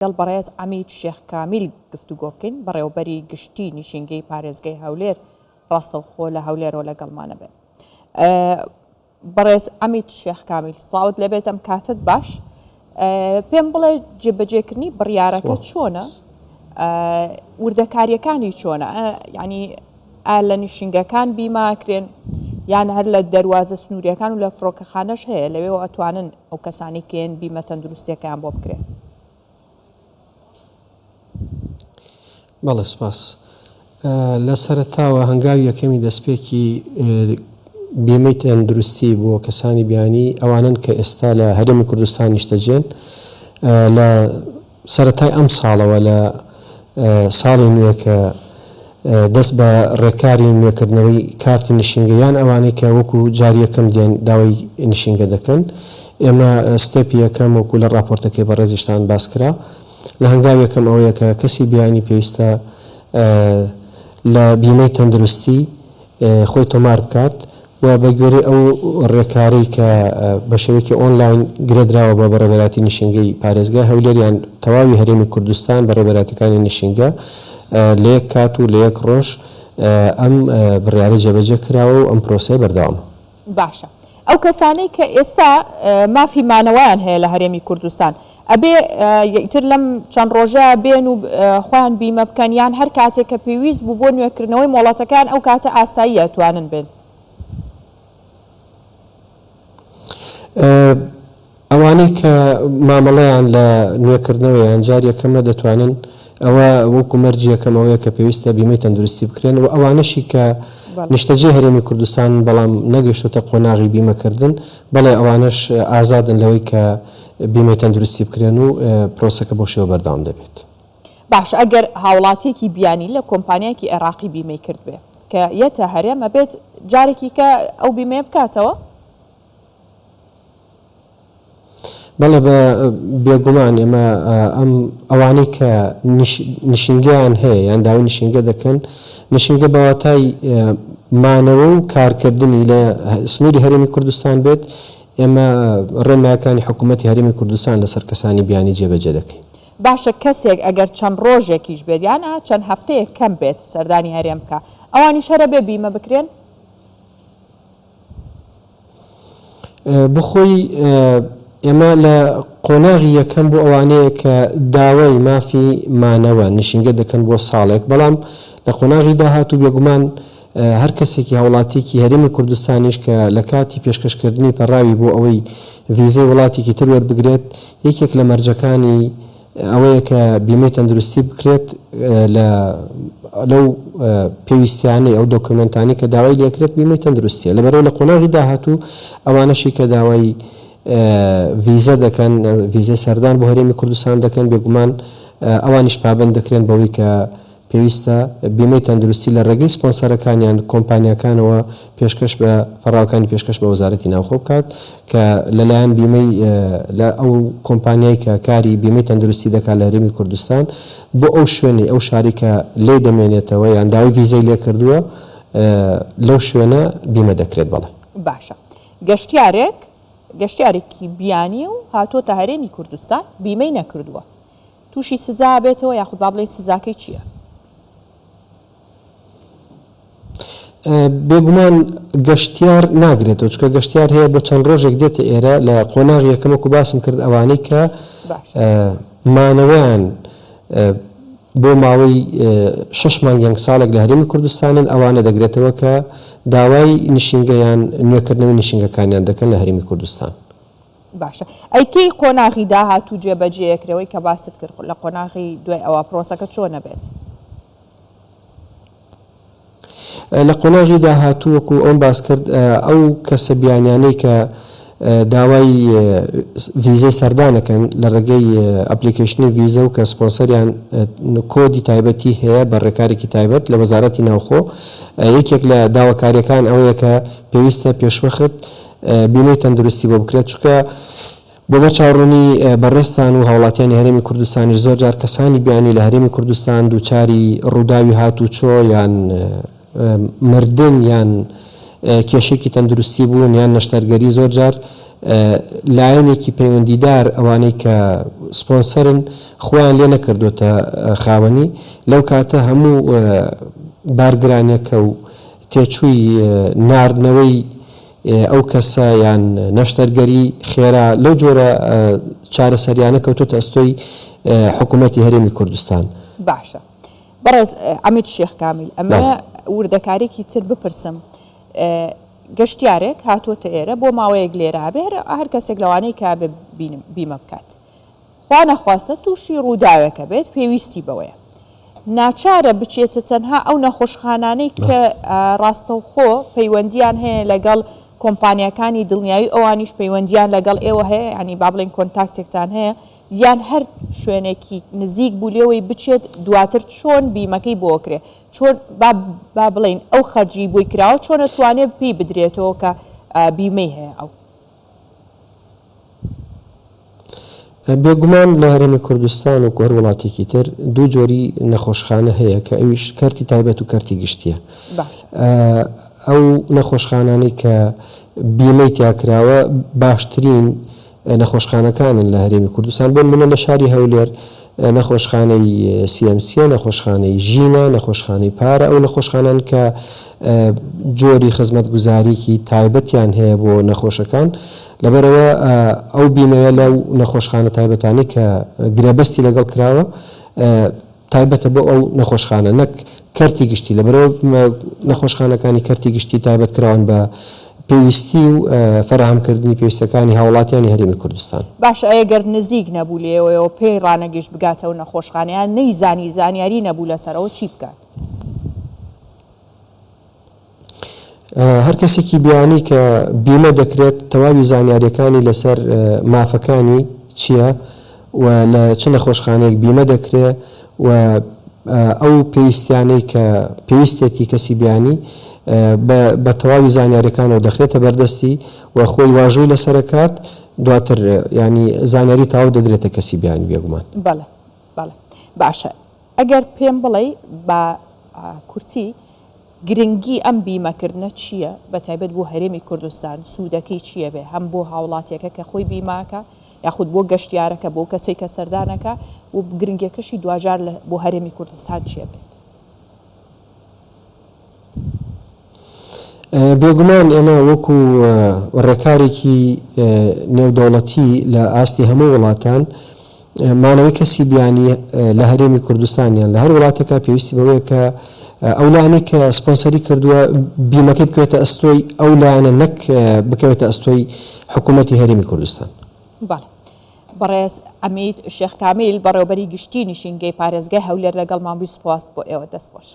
گەڵ بەڕێز ئەمید شێخ کامیل گفتوگۆ بکەین بەڕێوەبەری گشتی نیشینگەی پارێزگای هەولێر ڕاستەوخۆ لە هەولێرەوە لەگەڵمانە بێت. بەڕێز ئەمید شێخ کامیل سڵاوت لەبێتم کاتت باش پێم بڵێ جێبەجێکردنی بڕیارەکە چۆنە وردەکاریەکانی چۆنە ینی لە نیشینگەکان بیماکرێن یان هەر لە دەواازە سنووریەکان و لە فڕۆکەخانەش هەیە لەوێ ئەتوانن ئەو کەسانی کێن بیمە تەندروستیەکان بۆ بکرێن. بەڵێ سپاس لە سەرەتاوە هەنگاوی یەکەمی دەستپێکی بیمەی تەندروستی بۆ کەسانی بیانی ئەوانن کە ئێستا لە هەرێمی کوردستان نیشتەجێن لە سەرەتای ئەم ساڵەوە لە ساڵی نوێ کە دەست بە ڕێکاری نوێکردنەوەی کارتی نیشینگەیان ئەوانەی کە وەکو جاری یەکەم دێن داوای نیشینگە دەکەن ئێمە ستێپی یەکەم وەکو لە راپۆرتەکەی بەڕێزیشتان باسکرا لە هەنگاوی یەکەم ئەوەیە کە کەسی بیانی پێویستە لە بیمەی تەندروستی خۆی تۆمار بکات و بە گوێرەی ئەو ڕێکارەی کە بە شێوەیەکی ئۆنلاین گرێدراوە بە بەڕێوەبەراتی نیشینگەی پارێزگای هەولێر یان تەواوی هەرێمی کوردستان بەڕێوەبەراتەکانی نیشینگە لە یەک کات و لە یەک ڕۆژ ئەم بڕیارە جێبەجێ کراوە و ئەم پرۆسەی بەردەوامە. باشە ئەو کەسانەی کە ئێستا مافی مانەوەیان هەیە لە هەرێمی کوردستان ئەبێ ئیتر لەم چەند ڕۆژە بێن و خۆیان بیمە بکەن یان هەر کاتێک کە پێویست بوو بۆ نوێکردنەوەی مۆڵەتەکان ئەو کاتە ئاسایی ئەتوانن بێن. ئەوانەی کە مامەڵەیان لە نوێکردنەوەیان جار یەکەمە دەتوانن ئەوە وەکو مەرجی یەکەمەوەیە کە پێویستە بیمەی تەندروستی بکرێن و ئەوانەشی کە نیشتەجێ هەرێمی کوردستان بەڵام نەگەیشتوتە قۆناغی بیمەکردن بەڵێ ئەوانش ئازادن لەوەی کە بیمەی تەندروستی بکرێن و پرۆسەکە بۆ شێوە بەردەوام دەبێت. باش ئەگەر هاوڵاتێکی بیانی لە کۆمپانیایەکی عێراقی بیمەی کرد بێ کە یەتە هەرێمە بێت جارێکی کە ئەو بیمەیە بکاتەوە؟ بەڵێ بە بێگومان ئێمە ئەوانەی کە نیشینگەیان هەیە یان داوای نیشینگە دەکەن نیشینگە بەواتای مانەوە و کارکردنی لە سنووری هەرێمی کوردستان بێت ئێمە ڕێنمایەکانی حکوومەتی هەرێمی کوردستان لەسەر کەسانی بیانی جێبەجێ دەکەین. باشە کەسێک ئەگەر چەند ڕۆژێکیش بێت یان چەند هەفتەیە کەم بێت سەردانی هەرێم بکە ئەوانی شەرە بێ بیمە بکرێن؟ بخۆی ئێمە لە قۆناغی یەکەم بۆ ئەوانەیە کە داوای مافی مانەوە نیشینگە دەکەن بۆ ساڵێک بەڵام لە قۆناغی داهات و بێگومان هەر کەسێکی هاوڵاتێکی هەرێمی کوردستانیش کە لە کاتی پێشکەشکردنی پەڕاوی بۆ ئەوەی ڤیزەی وڵاتێکی تر وەربگرێت یەکێک لە مەرجەکانی ئەوەیە کە بیمەی تەندروستی بکرێت لەو پێویستیانەی ئەو دۆکومنتانی کە داوای لێکرێت بیمەی تەندروستیە لەبەرەوە لە قۆناغی داهاتوو ئەوانەشی کە داوای ڤیزە دەکەن ڤیزەی سەردان بۆ هەرێمی کوردستان دەکەن بێگومان ئەوانیش پابند دەکرێن بەوەی کە پێویستە بیمەی تەندروستی لە ڕێگەی سپۆنسەرەکانیان کۆمپانیەکانەوە پێشکەش بە پەڕاوەکانی پێشکەش بە وەزارەتی ناوخۆ بکات کە لەلایەن بیمەی لە ئەو کۆمپانیای کە کاری بیمەی تەندروستی دەکات لە هەرێمی کوردستان بۆ ئەو شوێنی ئەو شاری کە لێ دەمێنێتەوە یان داوای ڤیزەی لێ کردووە لەو شوێنە بیمە دەکرێت. بەڵێ باشە گەشتیارێکی بیانی و هاتۆتە هەرێمی کوردستان بیمەی نەکردووە تووشی سزا بێتەوە یاخود با بڵێن سزاکەی چییە؟ بێگومان گەشتیار ناگرێتەوە چکە گەشتیار هەیە بۆ چەند ڕۆژێک دێتە ئێرە لە قۆناغی یەکەمەکو باسم کرد ئەوانەی کە مانەوەیان بۆ ماوەی 6 مانگ یان ساڵێک لە هەرێمی کوردستانن ئەوانە دەگرێتەوە کە داوای نیشینگەیان نوێکردنەوەی نیشینگەکانیان دەکەن لە هەرێمی کوردستان. باشە ئەیکەی قۆناغی داهاتوو جێبەجێیەکرەوەی کە باست کرد لە قۆناغی دوای ئەوە پرۆسەکە چۆنە بێت؟ لە قۆناغی داهاتوو وەکو ئەوم باس کرد ئەو کەسە بیانیانەی کە داوای ڤیزەی سەردانەکەن لە ڕێگەی ئەپلیکیشنی ڤیزە و کە سپۆنسەریان کۆدی تایبەتی هەیە بە ڕێکارێکی تایبەت لە وەزارەتی ناوخۆ یەکێک لە داواکاریەکان ئەوەیە کە پێویستە پێشوەخت بیمەی تەندروستی بۆ بکرێت چکە بۆ بە چاوڕوونی بەڕێستان و هاوڵاتیانی هەرێمی کوردستانیش زۆر جار کەسانی بیانی لە هەرێمی کوردستان دووچاری ڕووداوی هاتوچۆ یان مردن یان کێشێکی تەندروستی بوون یان نەشتەرگەری زۆر جار لایەنێکی پەیوەندیدار ئەوانەی کە سپۆنسەرن خۆیان لێ نەکردوتە خاوەنی لەو کاتە هەموو بارگرانێکە و تێچووی ناردنەوەی ئەو کەسە یان نەشتەرگەری خێرا لەو جۆرە چارەسەریانە کەوتوتە ئەستۆی حکوومەتی هەرێمی کوردستان. باشە بەڕێز ئەمید شێخ کامیل ئەمە وردەکارێکی تر بپرسم گەشتیارێک هاتوۆتە ئێرە بۆ ماوەیەک لێرە هەبێ هەر کەسێک لەوانەی کا بیمە بکات خوا نەخواستە تووشی ڕووداوێکە بێت پێویستی بەوەیە ناچارە بچێتە تەنها ئەو نەخۆشخانانەی کە ڕاستەوخۆ پەیوەندیان هەیە لەگەڵ کۆمپانیەکانی دڵنیایی ئەوانیش پەیوەندیان لەگەڵ ئێوە هەیە ینی با بڵێن کۆنتاکتێکتان هەیە یان هەر شوێنێکی نزیک بوو لێەوەی بچێت دواتر چۆن بیمەکەی بۆکرێ چۆن با بڵین ئەو خەرجی بۆی کراوە چۆن نەتوانێت پێی بدرێتەوە کە بیمەی هەیە ئەو بێگومان لە هەرێمی کوردستان و هەر وڵاتێکی تر دوو جۆری نەخۆشخانە هەیە کە ئەویش کەرتی تایبەت و کەرتی گشتیە ئەو نەخۆشخانانی کە بیمەی تیاکراوە باشترین نەخۆشخانەکانن لە هەرێمی کوردستان بۆ منە لە شاری هەولێر نەخۆشخانەی CMC نەخۆشخانەی ژینە نەخۆشخانەی پارە ئەو نەخۆشخانان کە جۆری خزمەتگوزاریکی تایبەتیان هەیە بۆ نەخۆشەکان لەبەرەوە ئەو بیمەیە لەو نەخۆشخانە تایبەتانی کە گرێبەستی لەگەڵ کراوە تایبەتە بۆ ئەو نەخۆشخانە نەک کەرتی گشتی لەبەرەوە نەخۆشخانەکانی کەرتی گشتی تایبەت کراون بە پێویستی و فەرهەمکردنی پێویستەکانی هاوڵاتیانی هەرێمی کوردستان. باشە ئەگەر نزیک نەبوو لێەوەیەوە پێی ڕانەگەشت بگاتەوە نەخۆشخانەیان نەیزانی زانیاری نەبوو لەسەرەوە چی بکات؟ هەر کەسێکی بیانی کە بیمە دەکرێت تەواوی زانیاریەکانی لەسەر مافەکانی چییە و لە چ نەخۆشخانەیەک بیمە دەکرێت و ئەو پێویستیانەی کە پێویستێتی کەسی بیانی بە تەواوی زانیاریەکانەوە دەخرێتە بەردەستی و خۆی واژووی لەسەرکات دواتر ینی زانیاری تاو دەدرێتە کەسی بیانی بێگومان. بەڵێ بەڵێ باشە ئەگەر پێم بڵێ بە کورتی گرنگی ئەم بیمەکردنە چییە بە تایبەت بۆ هەرێمی کوردستان سوودەکەی چییە بێ هەم بۆ هاوڵاتیەکە کە خۆی بیماکە یاخود بۆ گەشتیارەکە بۆ کەسێک کە سەردانەکە و گرنگەکەشی دوجار بۆ هەرێمی کوردستان چیە بێت؟ بێگومان ئێمە وەکو ڕێکارێکی نێودەوڵەتی لە ئاستی هەموو وڵاتان مانەوەی کەسی بیانی لە هەرێمی کوردستانیان لە هەر وڵاتێکە پێویستی بەوەیە کە ئەولانی کە سپۆنسەری کردووە بیمەکەی بکەوێتە ئەستۆی ئەو لایەنە نەک بکەوێتە ئەستۆی حکوومەتی هەرێمی کوردستان. بەڵێ بەڕێز ئەمید شێخ کامیل بەڕێوەبەری گشتی نیشینگەی پارێزگای هەولێر لەگەڵ مامبووی سوپاس بۆ ئێوە دەستخۆش.